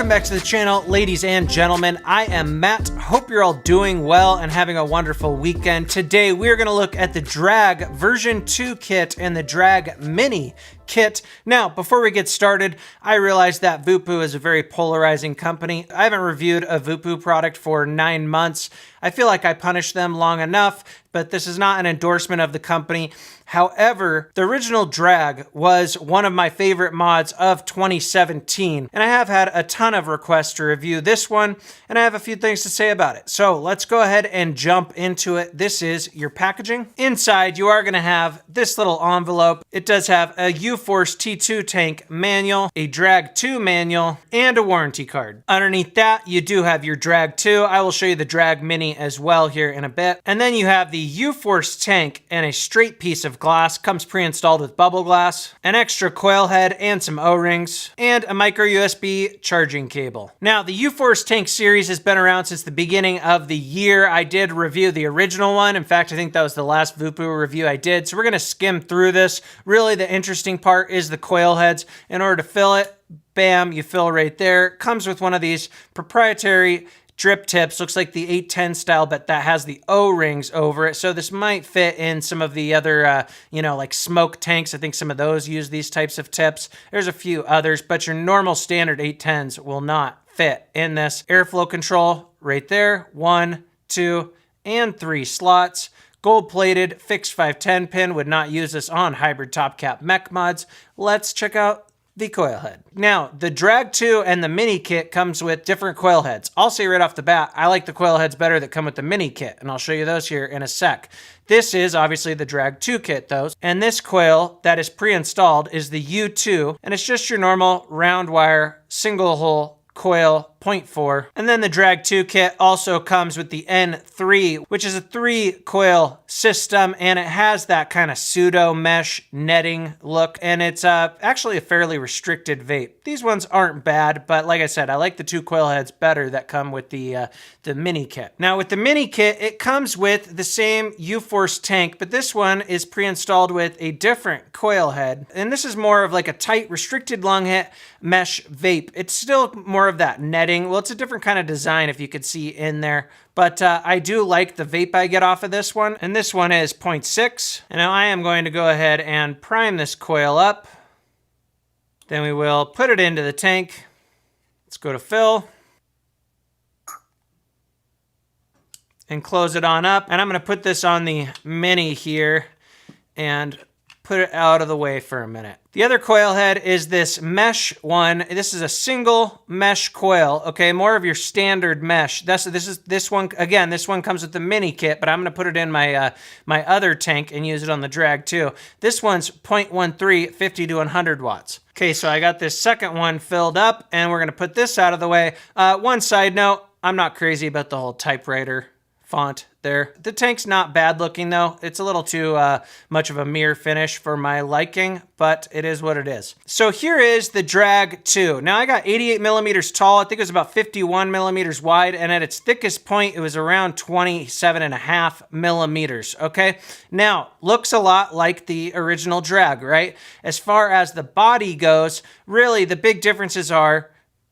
back to the channel, ladies and gentlemen. I am Matt. Hope you're all doing well and having a wonderful weekend. Today, we're going to look at the Drag version 2 kit and the Drag Mini kit. Now, before we get started, I realize that Voopoo is a very polarizing company. I haven't reviewed a Voopoo product for 9 months. I feel like I punished them long enough, but this is not an endorsement of the company. However, the original Drag was one of my favorite mods of 2017, and I have had a ton of requests to review this one, and I have a few things to say about it. So let's go ahead and jump into it. This is your packaging. Inside, you are going to have this little envelope. It does have a U-Force T2 tank manual, a Drag 2 manual, and a warranty card. Underneath that, you do have your Drag 2. I will show you the Drag Mini as well here in a bit. And then you have the U-Force tank and a straight piece of glass, comes pre-installed with bubble glass, an extra coil head and some O-rings, and a micro USB charging cable. Now, the U-Force tank series has been around since the beginning of the year. I did review the original one. In fact, I think that was the last Voopoo review I did. So we're gonna skim through this. Really, the interesting part is the coil heads. In order to fill it, bam, you fill right there. Comes with one of these proprietary drip tips. Looks like the 810 style, but that has the O-rings over it. So this might fit in some of the other, like smoke tanks. I think some of those use these types of tips. There's a few others, but your normal standard 810s will not fit in this. Airflow control right there. 1, 2, and 3 slots. Gold-plated fixed 510 pin. Would not use this on hybrid top cap mech mods. Let's check out the coil head. Now, the Drag 2 and the Mini kit comes with different coil heads. I'll say right off the bat, I like the coil heads better that come with the Mini kit, and I'll show you those here in a sec. This is obviously the Drag 2 kit though, and this coil that is pre-installed is the U2, and it's just your normal round wire, single hole coil 0.4. And then the Drag 2 kit also comes with the N3, which is a 3 coil system, and it has that kind of pseudo mesh netting look, and it's actually a fairly restricted vape. These ones aren't bad, but like I said, I like the 2 coil heads better that come with the Mini kit. Now with the Mini kit, it comes with the same U-Force tank, but this one is pre-installed with a different coil head, and this is more of like a tight restricted long hit mesh vape. It's still more of that netting. Well, it's a different kind of design if you could see in there, but I do like the vape I get off of this one, and this one is 0.6. And now I am going to go ahead and prime this coil up. Then we will put it into the tank. Let's go to fill. And close it on up. And I'm gonna put this on the Mini here and put it out of the way for a minute. The other coil head is this mesh one. This is a single mesh coil, okay? More of your standard mesh. This one, again, this one comes with the Mini kit, but I'm gonna put it in my my other tank and use it on the Drag 2. This one's 0.13, 50 to 100 watts. Okay, so I got this second one filled up, and we're gonna put this out of the way. One side note, I'm not crazy about the whole typewriter font there. The tank's not bad looking though. It's a little too much of a mirror finish for my liking, but it is what it is. So here is the Drag 2. Now I got 88 millimeters tall. I think it was about 51 millimeters wide, and at its thickest point, it was around 27.5 millimeters, okay? Now, looks a lot like the original Drag, right? As far as the body goes, really the big differences are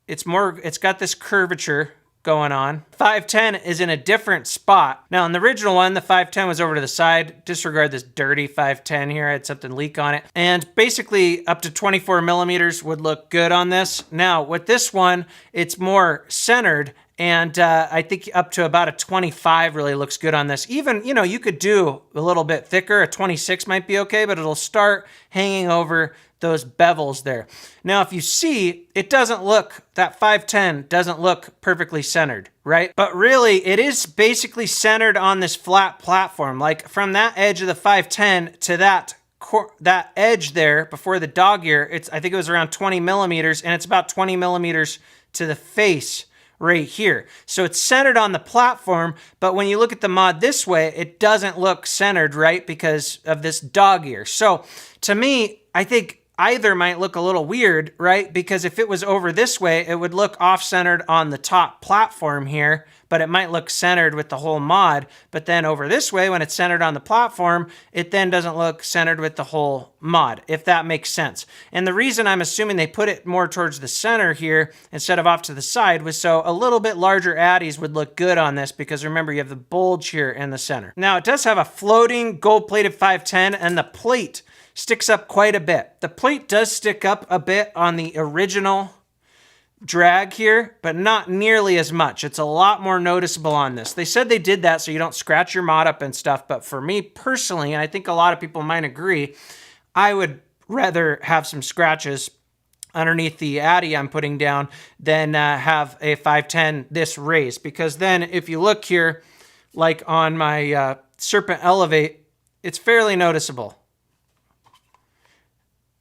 it's got this curvature going on. 510 is in a different spot. Now in the original one, the 510 was over to the side. Disregard this dirty 510 here. I had something leak on it. And basically up to 24 millimeters would look good on this. Now with this one, it's more centered, and I think up to about a 25 really looks good on this. Even, you could do a little bit thicker. A 26 might be okay, but it'll start hanging over those bevels there. Now, if you see, it doesn't look, that 510 doesn't look perfectly centered, right? But really, it is basically centered on this flat platform. Like from that edge of the 510 to that edge there before the dog ear, I think it was around 20 millimeters, and it's about 20 millimeters to the face right here. So it's centered on the platform, but when you look at the mod this way, it doesn't look centered, right? Because of this dog ear. So to me, I think either might look a little weird, right? Because if it was over this way, it would look off-centered on the top platform here, but it might look centered with the whole mod. But then over this way, when it's centered on the platform, it then doesn't look centered with the whole mod, if that makes sense. And the reason I'm assuming they put it more towards the center here instead of off to the side was so a little bit larger addies would look good on this, because remember, you have the bulge here in the center. Now, it does have a floating gold-plated 510, and the plate sticks up quite a bit. The plate does stick up a bit on the original drag here, but not nearly as much. It's a lot more noticeable on this. They said they did that so you don't scratch your mod up and stuff, but for me personally, and I think a lot of people might agree, I would rather have some scratches underneath the addy I'm putting down than have a 510 this raised, because then if you look here, like on my Serpent Elevate, it's fairly noticeable,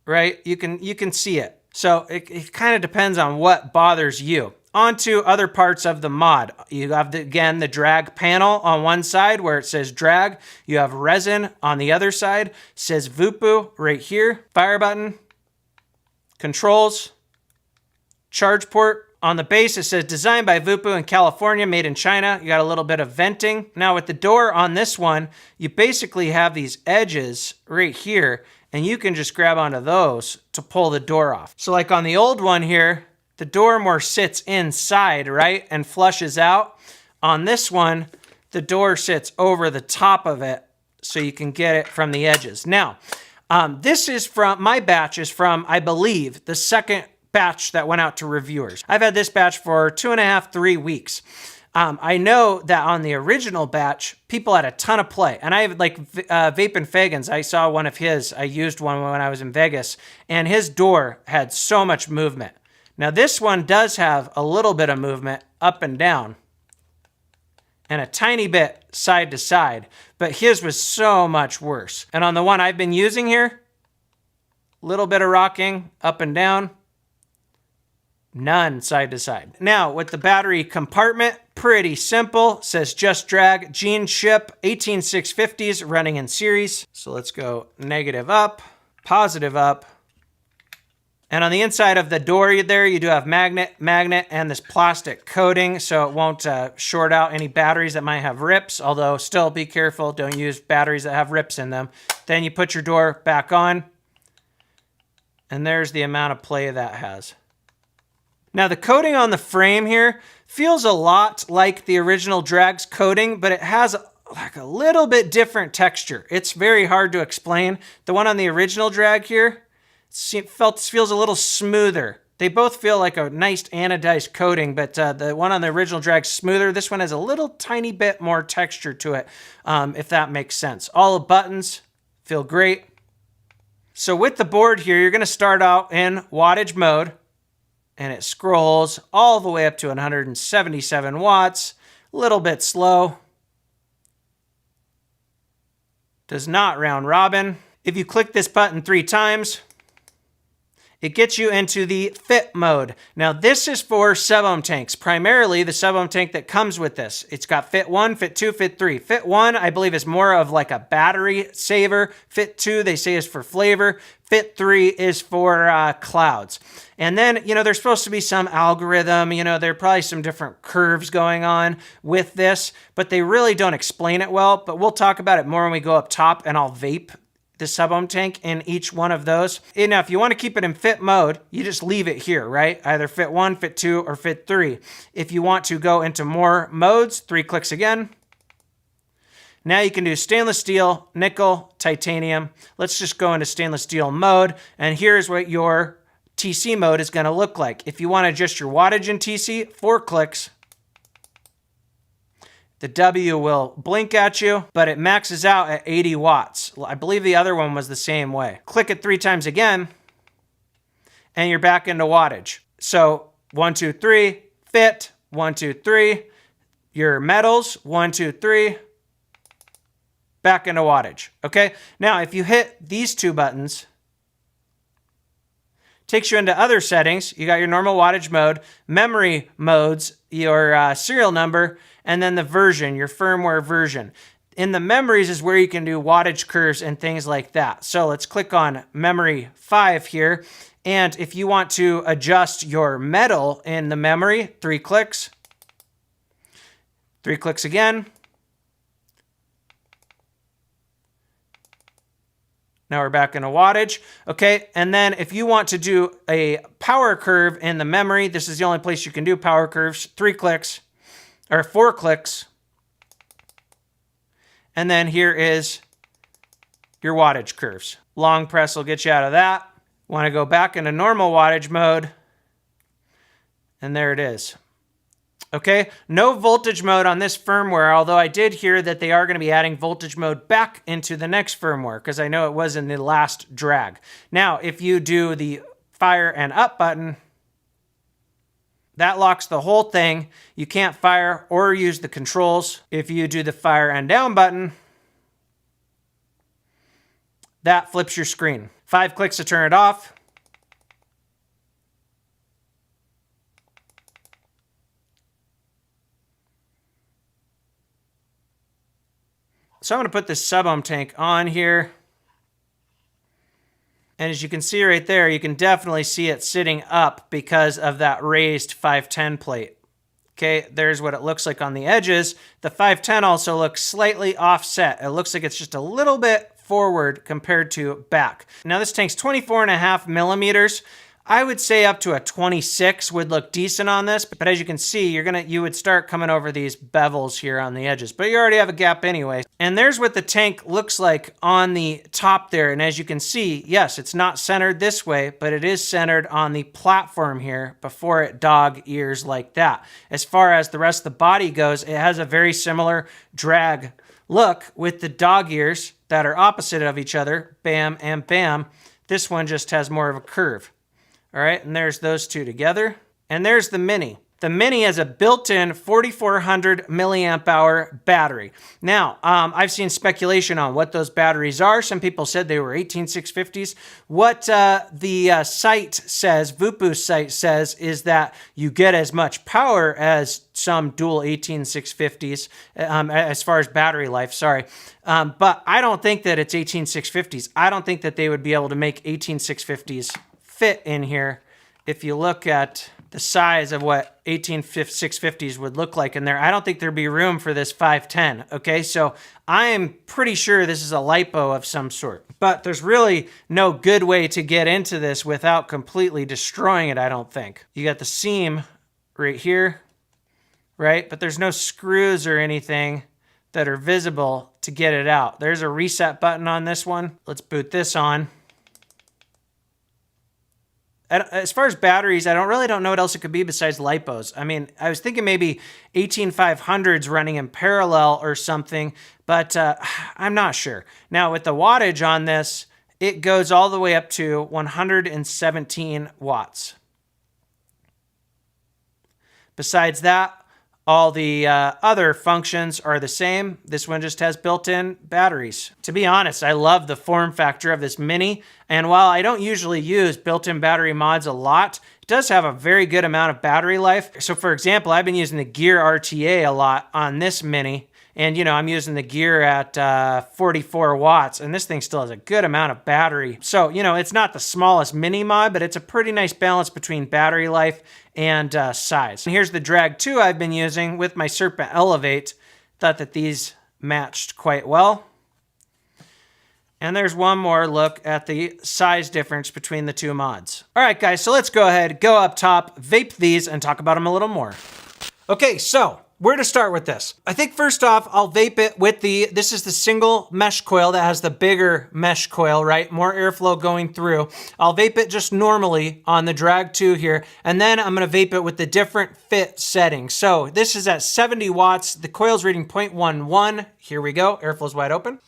right? You can see it. So it kind of depends on what bothers you. On to other parts of the mod. You have, again, the drag panel on one side where it says drag. You have resin on the other side. It says Voopoo right here. Fire button. Controls. Charge port. On the base, it says designed by Voopoo in California, made in China. You got a little bit of venting. Now with the door on this one, you basically have these edges right here, and you can just grab onto those to pull the door off. So like on the old one here, the door more sits inside, right, and flushes out. On this one, the door sits over the top of it, so you can get it from the edges. Now, this is from, my batch is from, I believe, the second batch that went out to reviewers. I've had this batch for 2.5, 3 weeks. I know that on the original batch, people had a ton of play. And I have like Vapin' Fagans. I saw one of his. I used one when I was in Vegas. And his door had so much movement. Now this one does have a little bit of movement up and down. And a tiny bit side to side. But his was so much worse. And on the one I've been using here, little bit of rocking up and down. None side to side. Now, with the battery compartment, pretty simple. It says just drag, Gene Ship, 18650s running in series. So let's go negative up, positive up. And on the inside of the door there, you do have magnet, and this plastic coating, so it won't short out any batteries that might have rips, although still be careful, don't use batteries that have rips in them. Then you put your door back on, and there's the amount of play that has. Now the coating on the frame here feels a lot like the original Drag's coating, but it has like a little bit different texture. It's very hard to explain. The one on the original Drag here feels a little smoother. They both feel like a nice anodized coating, but the one on the original Drag's smoother. This one has a little tiny bit more texture to it, if that makes sense. All the buttons feel great. So with the board here, you're gonna start out in wattage mode, and it scrolls all the way up to 177 watts, a little bit slow. Does not round robin. If you click this button 3 times, it gets you into the fit mode. Now this is for sub-ohm tanks, primarily the sub-ohm tank that comes with this. It's got fit 1, fit 2, fit 3. Fit 1, I believe, is more of like a battery saver. Fit 2, they say, is for flavor. Fit 3 is for clouds. And then, there's supposed to be some algorithm, there are probably some different curves going on with this, but they really don't explain it well. But we'll talk about it more when we go up top, and I'll vape the sub-ohm tank in each one of those. And now, if you want to keep it in fit mode, you just leave it here, right? Either fit 1, fit 2, or fit 3. If you want to go into more modes, 3 clicks again. Now you can do stainless steel, nickel, titanium. Let's just go into stainless steel mode, and here's what your TC mode is going to look like. If you want to adjust your wattage in TC, 4 clicks. The W will blink at you, but it maxes out at 80 watts. I believe the other one was the same way. Click it 3 times again, and you're back into wattage. So 1, 2, 3, fit, 1, 2, 3. Your metals, 1, 2, 3. Back into wattage, okay? Now, if you hit these 2 buttons, takes you into other settings. You got your normal wattage mode, memory modes, your serial number, and then the version, your firmware version. In the memories is where you can do wattage curves and things like that. So let's click on memory 5 here. And if you want to adjust your metal in the memory, 3 clicks. 3 clicks again. Now we're back into wattage. Okay, and then if you want to do a power curve in the memory, this is the only place you can do power curves. 3 clicks, or 4 clicks. And then here is your wattage curves. Long press will get you out of that. Want to go back into normal wattage mode. And there it is. Okay, no voltage mode on this firmware, although I did hear that they are going to be adding voltage mode back into the next firmware, because I know it was in the last drag. Now, if you do the fire and up button, that locks the whole thing. You can't fire or use the controls. If you do the fire and down button, that flips your screen. 5 clicks to turn it off. So I'm going to put this sub-ohm tank on here. And as you can see right there, you can definitely see it sitting up because of that raised 510 plate. Okay, there's what it looks like on the edges. The 510 also looks slightly offset. It looks like it's just a little bit forward compared to back. Now this tank's 24.5 millimeters. I would say up to a 26 would look decent on this, but as you can see, you would start coming over these bevels here on the edges, but you already have a gap anyway. And there's what the tank looks like on the top there. And as you can see, yes, it's not centered this way, but it is centered on the platform here before it dog ears like that. As far as the rest of the body goes, it has a very similar drag look with the dog ears that are opposite of each other, bam and bam. This one just has more of a curve. All right, and there's those two together. And there's the Mini. The Mini has a built-in 4,400 milliamp hour battery. Now, I've seen speculation on what those batteries are. Some people said they were 18650s. What the site says, VuBoost site says, is that you get as much power as some dual 18650s as far as battery life, sorry. But I don't think that it's 18650s. I don't think that they would be able to make 18650s fit in here. If you look at the size of what 18650s would look like in there, I don't think there'd be room for this 510. Okay, so I am pretty sure this is a LiPo of some sort, but there's really no good way to get into this without completely destroying it, I don't think. You got the seam right here, right? But there's no screws or anything that are visible to get it out. There's a reset button on this one. Let's boot this on. As far as batteries, I don't know what else it could be besides LiPos. I mean, I was thinking maybe 18500s running in parallel or something, but I'm not sure. Now, with the wattage on this, it goes all the way up to 117 watts. Besides that, all the other functions are the same. This one just has built-in batteries. To be honest, I love the form factor of this Mini. And while I don't usually use built-in battery mods a lot, it does have a very good amount of battery life. So for example, I've been using the Gear RTA a lot on this Mini. And, you know, I'm using the Gear at 44 watts, and this thing still has a good amount of battery. So, you know, it's not the smallest Mini mod, but it's a pretty nice balance between battery life and size. And here's the Drag 2 I've been using with my Serpent Elevate. Thought that these matched quite well. And there's one more look at the size difference between the two mods. All right, guys, so let's go ahead, go up top, vape these, and talk about them a little more. Okay, so where to start with this? I think first off, I'll vape it with this is the single mesh coil that has the bigger mesh coil, right? More airflow going through. I'll vape it just normally on the Drag 2 here, and then I'm gonna vape it with the different fit settings. So this is at 70 watts. The coil's reading 0.11. Here we go, airflow's wide open.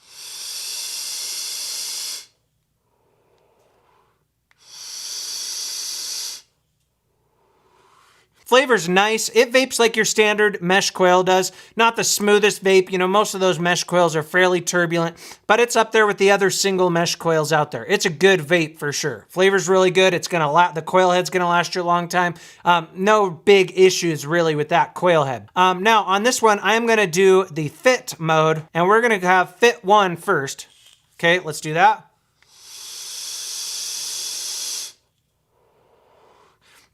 Flavor's nice. It vapes like your standard mesh coil does. Not the smoothest vape. You know, most of those mesh coils are fairly turbulent, but it's up there with the other single mesh coils out there. It's a good vape for sure. Flavor's really good. It's gonna the coil head's gonna last you a long time. No big issues really with that coil head. Now on this one, I'm gonna do the fit mode, and we're gonna have fit 1 first. Okay, let's do that.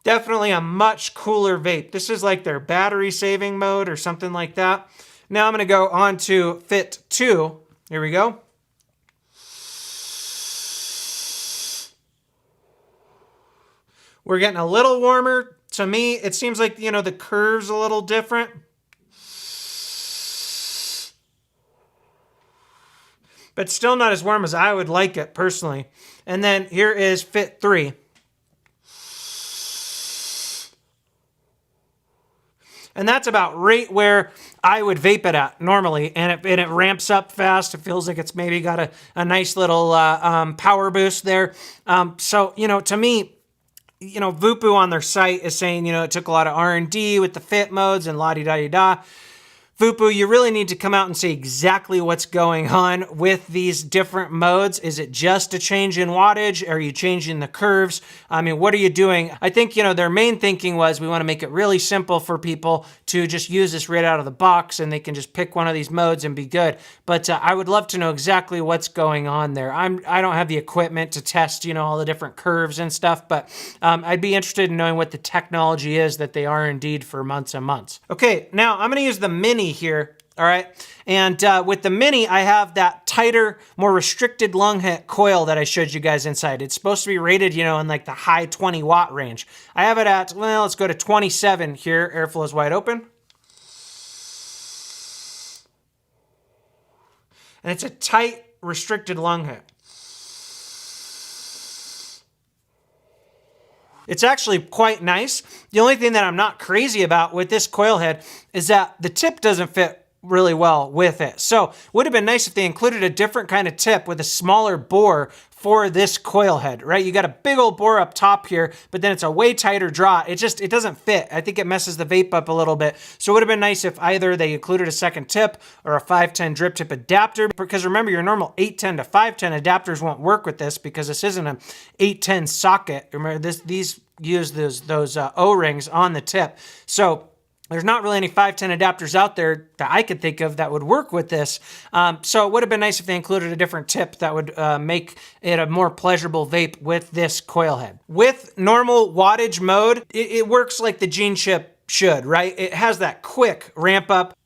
Definitely a much cooler vape. This is like their battery saving mode or something like that. Now I'm going to go on to Fit 2. Here we go. We're getting a little warmer. To me, it seems like, you know, the curve's a little different. But still not as warm as I would like it personally. And then here is Fit 3. And that's about right where I would vape it at normally. And it ramps up fast. It feels like it's maybe got a nice little power boost there. So, you know, to me, you know, Voopoo on their site is saying, you know, it took a lot of R&D with the fit modes and la-di-da-di-da. Voopoo, you really need to come out and say exactly what's going on with these different modes. Is it just a change in wattage? Are you changing the curves? I mean, what are you doing? I think, you know, their main thinking was we want to make it really simple for people to just use this right out of the box and they can just pick one of these modes and be good. But I would love to know exactly what's going on there. I don't have the equipment to test, you know, all the different curves and stuff, but I'd be interested in knowing what the technology is that they are indeed for months and months. Okay, now I'm going to use the Mini here, all right? And with the Mini, I have that tighter, more restricted lung hit coil that I showed you guys inside. It's supposed to be rated, you know, in like the high 20 watt range. I have it at, well, let's go to 27 here. Airflow is wide open. And it's a tight, restricted lung hit. It's actually quite nice. The only thing that I'm not crazy about with this coil head is that the tip doesn't fit really well with it. So would have been nice if they included a different kind of tip with a smaller bore for this coil head, right? You got a big old bore up top here, but then it's a way tighter draw. It doesn't fit. I think it messes the vape up a little bit. So it would have been nice if either they included a second tip or a 510 drip tip adapter, because remember your normal 810 to 510 adapters won't work with this because this isn't an 810 socket. Remember these use those O-rings on the tip. So there's not really any 510 adapters out there that I could think of that would work with this. So it would have been nice if they included a different tip that would make it a more pleasurable vape with this coil head. With normal wattage mode, it works like the Gene Chip should, right? It has that quick ramp up.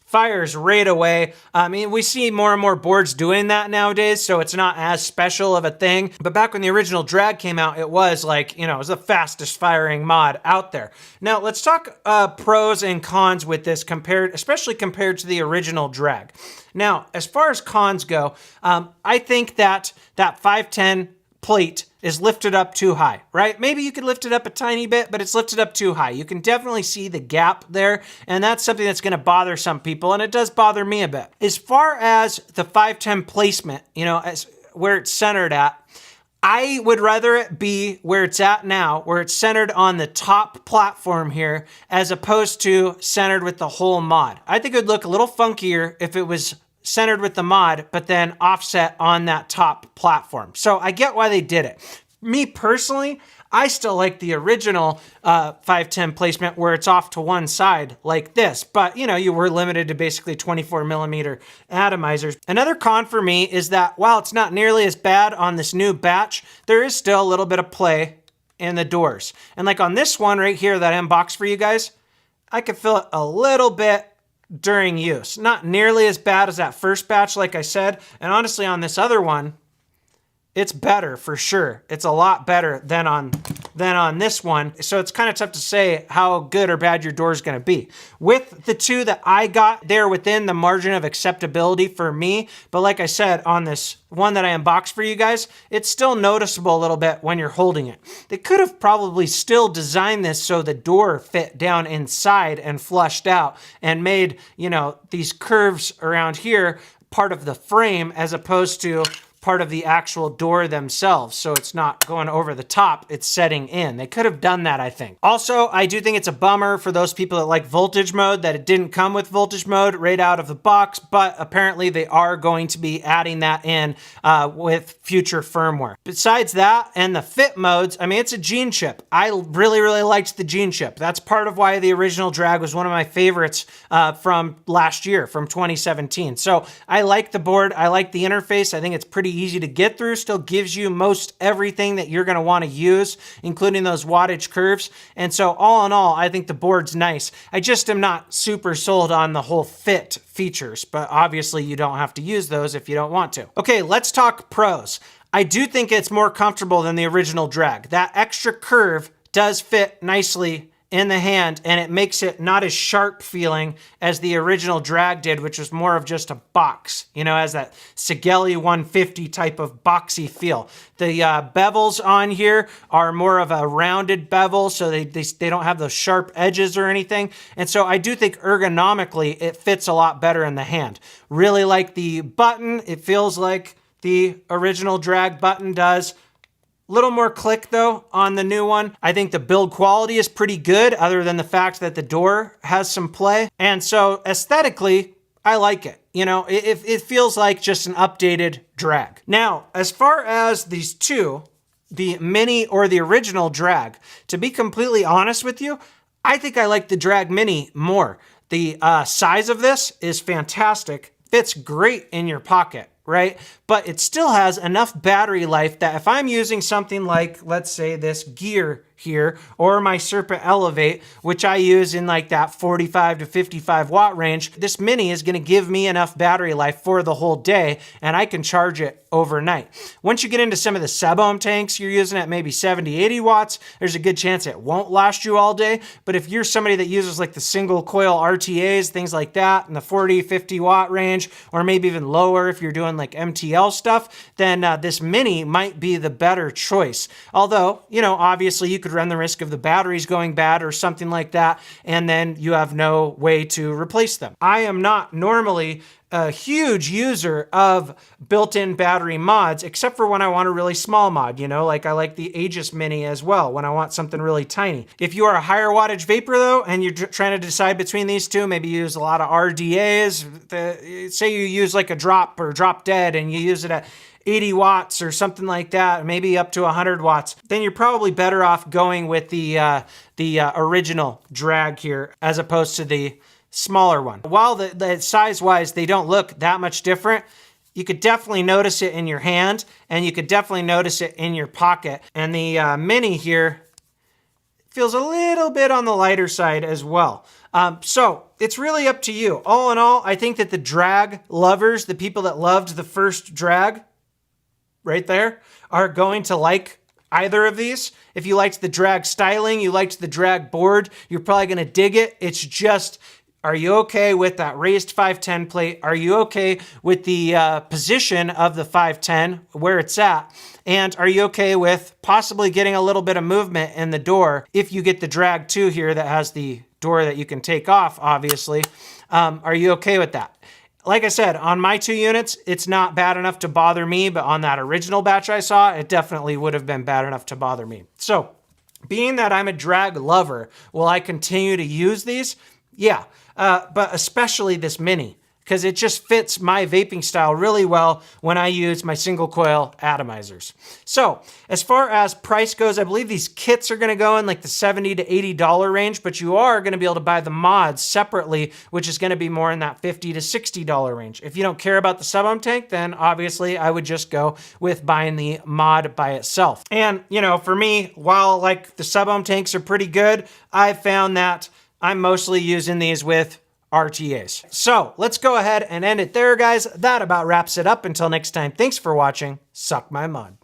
Fires right away. I mean, we see more and more boards doing that nowadays, so it's not as special of a thing. But back when the original Drag came out, it was like, you know, it was the fastest firing mod out there. Now, let's talk pros and cons with this, especially compared to the original Drag. Now, as far as cons go, I think that 510 plate is lifted up too high, right? Maybe you could lift it up a tiny bit, but it's lifted up too high. You can definitely see the gap there, and that's something that's going to bother some people, and it does bother me a bit. As far as the 510 placement, you know, as where it's centered at, I would rather it be where it's at now, where it's centered on the top platform here, as opposed to centered with the whole mod. I think it would look a little funkier if it was centered with the mod, but then offset on that top platform. So I get why they did it. Me personally, I still like the original 510 placement where it's off to one side like this, but you know, you were limited to basically 24 millimeter atomizers. Another con for me is that while it's not nearly as bad on this new batch, there is still a little bit of play in the doors. And like on this one right here that I unboxed for you guys, I could feel it a little bit during use. Not nearly as bad as that first batch, like I said. And honestly, on this other one, it's better for sure. It's a lot better than on this one. So it's kind of tough to say how good or bad your door is going to be. With the two that I got, they're within the margin of acceptability for me. But like I said, on this one that I unboxed for you guys, it's still noticeable a little bit when you're holding it. They could have probably still designed this so the door fit down inside and flushed out and made, you know, these curves around here part of the frame as opposed to part of the actual door themselves, so it's not going over the top, it's setting in. They could have done that, I think. Also, I do think it's a bummer for those people that like voltage mode that it didn't come with voltage mode right out of the box, but apparently they are going to be adding that in with future firmware. Besides that and the fit modes, I mean, it's a Gene Chip. I really, really liked the Gene Chip. That's part of why the original Drag was one of my favorites from last year, from 2017. So I like the board, I like the interface, I think it's pretty easy to get through, still gives you most everything that you're going to want to use, including those wattage curves. And so all in all, I think the board's nice. I just am not super sold on the whole fit features, but obviously you don't have to use those if you don't want to. Okay, let's talk pros. I do think it's more comfortable than the original drag. That extra curve does fit nicely in the hand, and it makes it not as sharp feeling as the original drag did, which was more of just a box, you know, as that Sigelei 150 type of boxy feel. The bevels on here are more of a rounded bevel, so they don't have those sharp edges or anything. And so I do think ergonomically it fits a lot better in the hand. Really like the button. It feels like the original drag button does. Little more click though on the new one. I think the build quality is pretty good other than the fact that the door has some play. And so aesthetically, I like it. You know, it feels like just an updated drag. Now, as far as these two, the Mini or the original drag, to be completely honest with you, I think I like the drag Mini more. The size of this is fantastic. Fits great in your pocket, right? But it still has enough battery life that if I'm using something like, let's say this gear here, or my Serpent Elevate, which I use in like that 45 to 55 watt range, this Mini is gonna give me enough battery life for the whole day, and I can charge it overnight. Once you get into some of the sub-ohm tanks you're using at maybe 70, 80 watts, there's a good chance it won't last you all day. But if you're somebody that uses like the single coil RTAs, things like that, in the 40, 50 watt range, or maybe even lower if you're doing like MTL stuff, then this Mini might be the better choice. Although, you know, obviously you could run the risk of the batteries going bad or something like that, and then you have no way to replace them. I am not normally a huge user of built-in battery mods, except for when I want a really small mod, you know, like I like the Aegis Mini as well when I want something really tiny. If you are a higher wattage vapor though, and you're trying to decide between these two, maybe you use a lot of RDAs, say you use like a drop or drop dead and you use it at 80 watts or something like that, maybe up to 100 watts, then you're probably better off going with the original drag here as opposed to the smaller one. While the size-wise, they don't look that much different, you could definitely notice it in your hand, and you could definitely notice it in your pocket. And the Mini here feels a little bit on the lighter side as well. So it's really up to you. All in all, I think that the drag lovers, the people that loved the first drag, right there, are going to like either of these. If you liked the drag styling, you liked the drag board, you're probably gonna dig it. It's just, are you okay with that raised 510 plate? Are you okay with the position of the 510, where it's at? And are you okay with possibly getting a little bit of movement in the door if you get the drag 2 here that has the door that you can take off, obviously? Are you okay with that? Like I said, on my 2 units, it's not bad enough to bother me, but on that original batch I saw, it definitely would have been bad enough to bother me. So, being that I'm a drag lover, will I continue to use these? Yeah, but especially this Mini, because it just fits my vaping style really well when I use my single coil atomizers. So as far as price goes, I believe these kits are gonna go in like the $70 to $80 range, but you are gonna be able to buy the mods separately, which is gonna be more in that $50 to $60 range. If you don't care about the sub-ohm tank, then obviously I would just go with buying the mod by itself. And you know, for me, while like the sub-ohm tanks are pretty good, I've found that I'm mostly using these with RTAs. So let's go ahead and end it there, guys. That about wraps it up. Until next time, thanks for watching. Suck my mod.